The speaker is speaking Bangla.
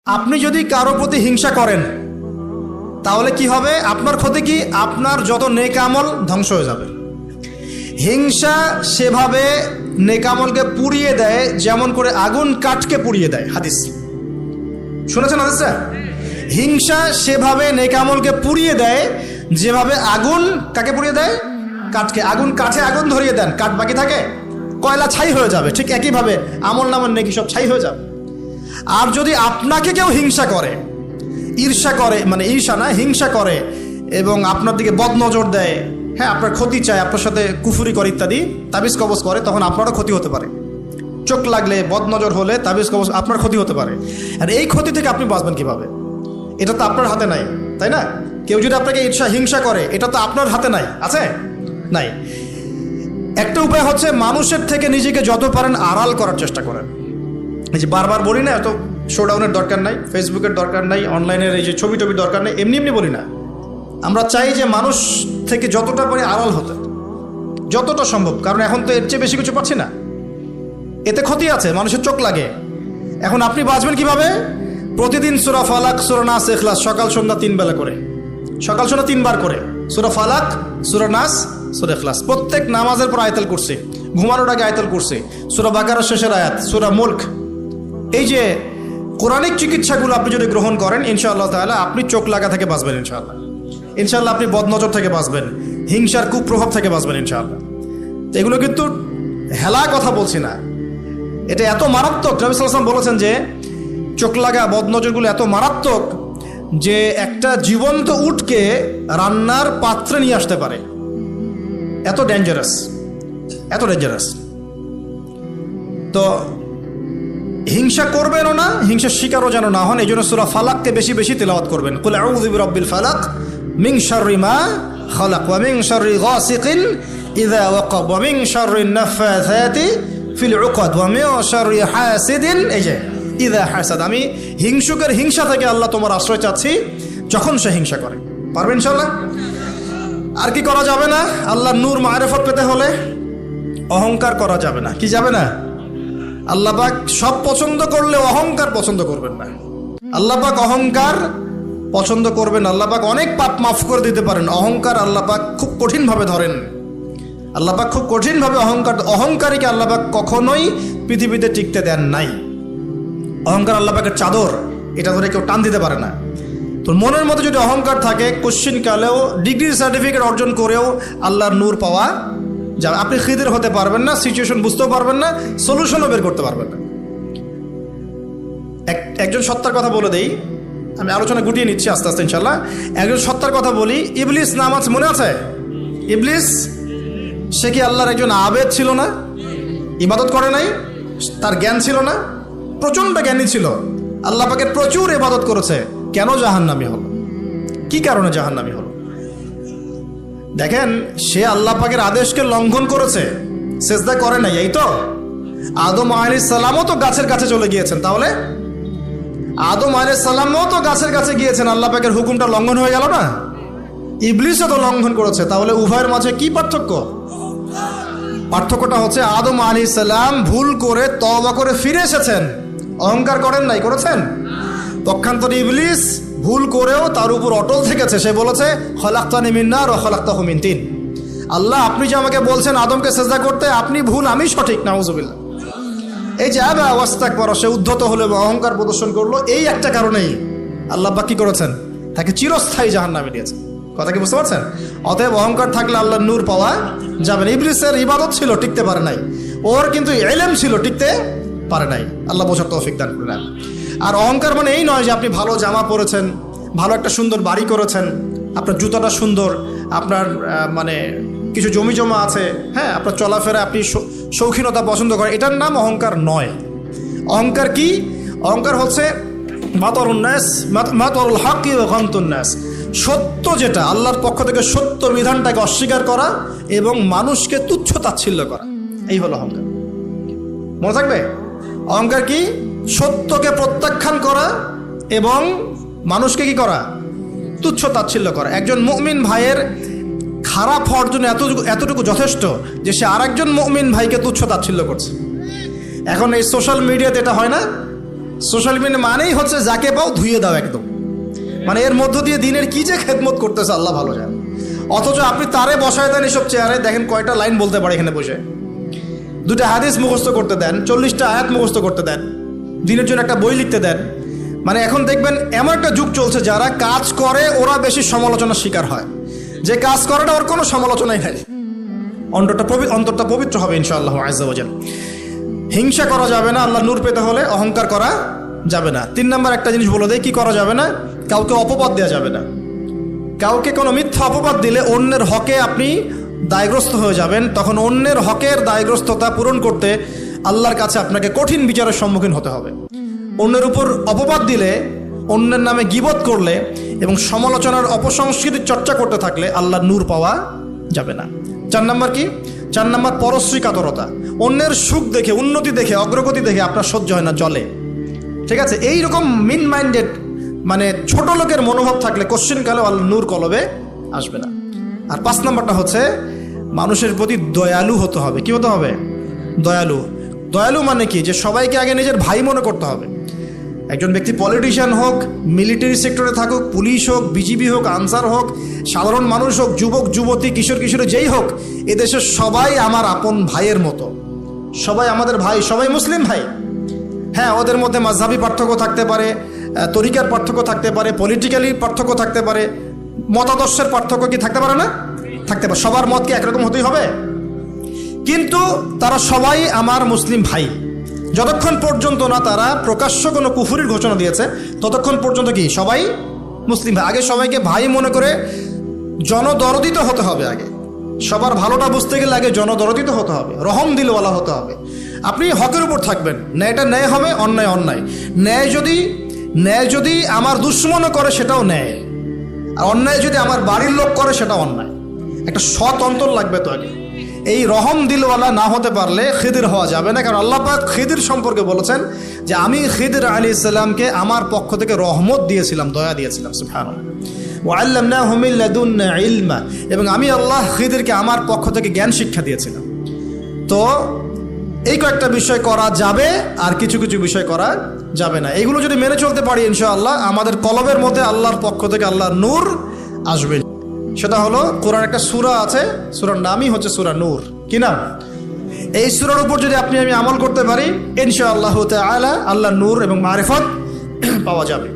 আপনি যদি কারো প্রতি হিংসা করেন তাহলে কি হবে? আপনার ক্ষতি কি? আপনার যত নেক আমল ধ্বংস হয়ে যাবে। হিংসা সেভাবে নেক আমলকে পুড়িয়ে দেয় যেমন করে আগুন কাঠকে পুড়িয়ে দেয়। হাদিস শুনেছেন হাদিসটা? হিংসা সেভাবে নেক আমলকে পুড়িয়ে দেয় যেভাবে আগুন কাকে পুড়িয়ে দেয়? কাঠকে। আগুন কাঠে আগুন ধরিয়ে দেন, কাঠ বাকি থাকে, কয়লা ছাই হয়ে যাবে। ঠিক একইভাবে আমল নামের নেকি সব ছাই হয়ে যাবে। আর যদি আপনাকে কেউ হিংসা করে, ঈর্ষা করে, মানে ঈর্ষা না, হিংসা করে এবং আপনার দিকে বদনজর দেয়, হ্যাঁ, আপনার ক্ষতি চায়, আপনার সাথে কুফুরি করে ইত্যাদি, তাবিজ কবজ করে, তখন আপনারও ক্ষতি হতে পারে। চোখ লাগলে, বদনজর হলে, তাবিজ কবজ, আপনার ক্ষতি হতে পারে। আর এই ক্ষতি থেকে আপনি বাঁচবেন কিভাবে? এটা তো আপনার হাতে নাই, তাই না? কেউ যদি আপনাকে ঈর্ষা হিংসা করে, এটা তো আপনার হাতে নাই, আছে? নাই। একটা উপায় হচ্ছে মানুষের থেকে নিজেকে যত পারেন আড়াল করার চেষ্টা করেন। এই যে বারবার বলি না, এত শোডাউনের দরকার নাই, ফেসবুকের দরকার নাই, অনলাইনের এই যে ছবি টবি দরকার নেই, এমনি এমনি বলি না। আমরা চাই যে মানুষ থেকে যতটা পারি আড়াল হতে, যতটা সম্ভব। কারণ এখন তো এর চেয়ে বেশি কিছু পাচ্ছি না, এতে ক্ষতি আছে, মানুষের চোখ লাগে। এখন আপনি বাঁচবেন কিভাবে? প্রতিদিন সূরা ফালাক, সূরা নাস, ইখলাস সকাল সন্ধ্যা 3 বেলা করে, সকাল সন্ধ্যা 3 বার করে সূরা ফালাক, সূরা নাস, সূরা ইখলাস। প্রত্যেক নামাজের পর আয়াতুল কুরসি, ঘুমানোর আগে আয়াতুল কুরসি, সূরা বাকারার শেষের আয়াত, সূরা মুলক। এই যে কোরআনিক চিকিৎসাগুলো আপনি যদি গ্রহণ করেন, ইনশাআল্লাহ তাআলা আপনি চোখ লাগা থেকে বাঁচবেন। ইনশাআল্লাহ ইনশাআল্লাহ আপনি বদনজর থেকে বাঁচবেন, হিংসার কুপ্রভাব থেকে বাঁচবেন ইনশাআল্লাহ। তো এগুলো কিন্তু হেলা কথা বলছি না, এটা এত মারাত্মক। নবী সাল্লাল্লাহু আলাইহি ওয়াসাল্লাম বলেছেন যে চোখ লাগা বদনজরগুলো এত মারাত্মক যে একটা জীবন্ত উটকে রান্নার পাত্রে নিয়ে আসতে পারে। এত ডেঞ্জারাস, এত ডেঞ্জারাস। তো হিংসা করবেনও না, হিংসার শিকারও যেন না হন। এই জন্য সূরা ফালাককে বেশি বেশি তিলাওয়াত করবেন। কুল আউযু বিরাব্বিল ফালাক মিন শাররি মা খালাক ওয়া মিন শাররি গাসিকিন ইযা ওয়াকাব ওয়া মিন শাররিন নাফাসাতি ফিল উকাদ ওয়া মিন শাররি হাসিদিন ইযা হাসাদ। আমি হিংসুকের হিংসা থেকে আল্লাহ তোমার আশ্রয় চাচ্ছি যখন সে হিংসা করে। পারবেন ইনশাআল্লাহ? আর কি করা যাবে না? আল্লাহর নূর মারিফত পেতে হলে অহংকার করা যাবে না। কি যাবে না? আল্লাহ পাক সব পছন্দ করলে অহংকার পছন্দ করবেন না। আল্লাহ পাক অহংকার পছন্দ করবেন। আল্লাহ পাক অনেক পাপ মাফ করে দিতে পারেন। অহংকার আল্লাহ পাক খুব কঠিনভাবে ধরেন। আল্লাহ পাক খুব কঠিনভাবে অহংকারীকে আল্লাহ পাক কখনোই পৃথিবীতে টিকতে দেন নাই। অহংকার আল্লাহ পাকের চাদর, এটা ধরে কেউ টান দিতে পারে না। তো মনের মধ্যে যদি অহংকার থাকে, কোশ্চিন কালেও ডিগ্রি সার্টিফিকেট অর্জন করেও আল্লাহর নূর পাওয়া যাবে। আপনি খিদির হতে পারবেন না, সিচুয়েশন বুঝতেও পারবেন না, সলিউশনও বের করতে পারবেন না। একজন সত্তার কথা বলে দেই, আমি আলোচনা গুটিয়ে নিচ্ছি আস্তে আস্তে ইনশাল্লাহ। একজন সত্তার কথা বলি, ইবলিস নাম আছে, মনে আছে? ইবলিস, সে কি আল্লাহর একজন আবেদ ছিল না? ইবাদত করে নাই? তার জ্ঞান ছিল না? প্রচন্ড জ্ঞানী ছিল, আল্লাহ পাকের প্রচুর ইবাদত করেছে। কেন জাহান্নামী হলো? কি কারণে জাহান্নামী হলো? দেখেন, সে আল্লাহ পাকের আদেশকে লঙ্ঘন করেছে, সেজদা করে নাই, এই তো। আদম আলাইহিস সালামও তো গাছের কাছে চলে গিয়েছেন, তাহলে আদম আলাইহিস সালামও তো গাছের কাছে গিয়েছেন, আল্লাহ পাকের হুকুমটা লঙ্ঘন হয়ে গেল না? ইবলিসও তো লঙ্ঘন করেছে, তাহলে উভয়ের মাঝে কি পার্থক্য? পার্থক্যটা হচ্ছে আদম আলাইহিস সালাম ভুল করে তওবা করে ফিরে এসেছেন, অহংকার করেন নাই, করেছেন? পক্ষান্তরে ইবলিস ভুল করেও তার উপর অটল থেকেছে। সে বলেছে খলাকতানি মিন নার ওয়া খলাকতাহু মিন তিন। আল্লাহ, আপনি যে আমাকে বলছেন আদমকে সিজদা করতে, আপনি ভুল, আমি সঠিক। নাউযুবিল্লাহ। এই যে আবা ওয়াস্তাকবার, সে উদ্ধত হলো এবং অহংকার প্রদর্শন করলো, এই একটা কারণেই আল্লাহ পাক কি করেছেন? তাকে চিরস্থায়ী জাহান্নামে দিয়েছেন। কথা কি বুঝতে পারছেন? অতএব অহংকার থাকলে আল্লাহর নূর পাওয়া যাবে না। ইবলিসের ইবাদত ছিল, টিকতে পারে নাই। ওর কিন্তু ইলম ছিল, টিকতে পারে নাই। আল্লাহ বোঝার তৌফিক দান করেন। আর অহংকার মানে এই নয় যে আপনি ভালো জামা পরেছেন, ভালো একটা সুন্দর বাড়ি করেছেন, আপনার জুতাটা সুন্দর, আপনার মানে কিছু জমি জমা আছে, হ্যাঁ, আপনার চলাফেরা, আপনি শৌখিনতা পছন্দ করেন, এটার নাম অহংকার নয়। অহংকার কি? অহংকার হচ্ছে মাতারুল হাক্কি ওয়া গামতুন নাস, সত্য যেটা আল্লাহর পক্ষ থেকে, সত্য বিধানটাকে অস্বীকার করা এবং মানুষকে তুচ্ছ তাচ্ছিল্য করা, এই হলো অহংকার। মনে থাকবে? অহংকার কি? সত্যকে প্রত্যাখ্যান করা এবং মানুষকে কি করা? তুচ্ছ তাচ্ছিল্য করা। একজন মুমিন ভাইয়ের খারাপ হওয়ার জন্য এতটুকু যথেষ্ট যে সে আরেকজন মুমিন ভাইকে তুচ্ছ তাচ্ছিল্য করছে। এখন এই সোশ্যাল মিডিয়াতে এটা হয় না? সোশ্যাল মিডিয়া মানেই হচ্ছে যাকে পাও ধুয়ে দাও একদম, মানে এর মধ্য দিয়ে দিনের কি যে খেদমত করতেছে আল্লাহ ভালো জানে। অথচ আপনি তারে বসায় দেন এসব চেয়ারে, দেখেন কয়টা লাইন বলতে পারে এখানে বসে, দুটা হাদিস মুখস্থ করতে দেন, 40টা আয়াত মুখস্থ করতে দেন, দিনের জন্য একটা বই লিখতে দেন। মানে এখন দেখবেন এমন একটা যুগ চলছে, যারা কাজ করে ওরা বেশি সমালোচনার শিকার হয়, যে কাজ করে না ওর কোনো সমালোচনাই নাই। অন্তরটা পবিত্র হবে ইনশাআল্লাহ আজ্জা ওয়া জাল। হিংসা করা যাবে না, আল্লাহ নূর পেতে হলে অহংকার করা যাবে না। 3 নম্বর একটা জিনিস বলে দেয়, কি করা যাবে না? কাউকে অপবাদ দেওয়া যাবে না। কাউকে কোনো মিথ্যা অপবাদ দিলে অন্যের হকে আপনি দায়গ্রস্ত হয়ে যাবেন, তখন অন্যের হকের দায়গ্রস্ততা পূরণ করতে আল্লাহর কাছে আপনাকে কঠিন বিচারের সম্মুখীন হতে হবে। অন্যের উপর অপবাদ দিলে, অন্যের নামে গীবত করলে এবং সমালোচনার অপসংস্কৃতির চর্চা করতে থাকলে আল্লাহর নূর পাওয়া যাবে না। 4 নম্বর কি? 4 নম্বর পরশ্রী কাতরতা। অন্যের সুখ দেখে, উন্নতি দেখে, অগ্রগতি দেখে আপনার সহ্য হয় না, জলে। ঠিক আছে, এইরকম মিন মাইন্ডেড মানে ছোট লোকের মনোভাব থাকলে কোশ্চিনকালে আল্লাহ নূর কলবে আসবে না। আর 5 নম্বরটা হচ্ছে মানুষের প্রতি দয়ালু হতে হবে। কি হতে হবে? দয়ালু। দয়ালু মানে কি? যে সবাইকে আগে নিজের ভাই মনে করতে হবে। একজন ব্যক্তি পলিটিশিয়ান হোক, মিলিটারি সেক্টরে থাকুক, পুলিশ হোক, বিজিবি হোক, আনসার হোক, সাধারণ মানুষ হোক, যুবক যুবতী, কিশোর কিশোরী যেই হোক, এদেশের সবাই আমার আপন ভাইয়ের মতো, সবাই আমাদের ভাই, সবাই মুসলিম ভাই। হ্যাঁ, ওদের মধ্যে মাযহাবী পার্থক্য থাকতে পারে, তরিকার পার্থক্য থাকতে পারে, পলিটিক্যালি পার্থক্য থাকতে পারে, মতাদর্শের পার্থক্য কি থাকতে পারে না? থাকতে পারে। সবার মত কি একরকম হতেই হবে? কিন্তু তারা সবাই আমার মুসলিম ভাই। যতক্ষণ পর্যন্ত না তারা প্রকাশ্য কোনো কুফরির ঘোষণা দিয়েছে, ততক্ষণ পর্যন্ত কি সবাই মুসলিম ভাই। আগে সবাইকে ভাই মনে করে জনদরদিত হতে হবে। আগে সবার ভালোটা বুঝতে গেলে আগে জনদরদিত হতে হবে, রহম দিলওয়ালা হতে হবে। আপনি হকের উপর থাকবেন, ন্যায়টা ন্যায় হবে, অন্যায় অন্যায়। ন্যায় যদি আমার দুশ্মনও করে সেটাও ন্যায়, আর অন্যায় যদি আমার বাড়ির লোক করে সেটা অন্যায়। একটা সৎ অন্তর লাগবে তো আগে। এই রহম দিলওয়ালা না হতে পারলে খিদির হওয়া যাবে না। কারণ আল্লাহ পাক খিদির সম্পর্কে বলেছেন যে আমি খিদির আলাইহিস সালামকে আমার পক্ষ থেকে রহমত দিয়েছিলাম, দয়া দিয়েছিলাম। সুবহানাল্লাহ। ওয়া আল্লামনাহু মিন লাদুন্না ইলমা, এবং আমি আল্লাহ খিদিরকে আমার পক্ষ থেকে জ্ঞান শিক্ষা দিয়েছিলাম। তো এই কয়েকটা বিষয় করা যাবে, আর কিছু কিছু বিষয় করা যাবে না। এইগুলো যদি মেনে চলতে পারি ইনশাআল্লাহ আমাদের কলবের মধ্যে আল্লাহর পক্ষ থেকে আল্লাহর নূর আসবে। সেটা হলো, কোরআন একটা সূরা আছে, সূরার নামই হচ্ছে সূরা নূর। কি নাম? এই সূরার উপর যদি আপনি আমি আমল করতে পারি ইনশাআল্লাহ তাআলা আল্লাহর নূর এবং মারিফত পাওয়া যাবে।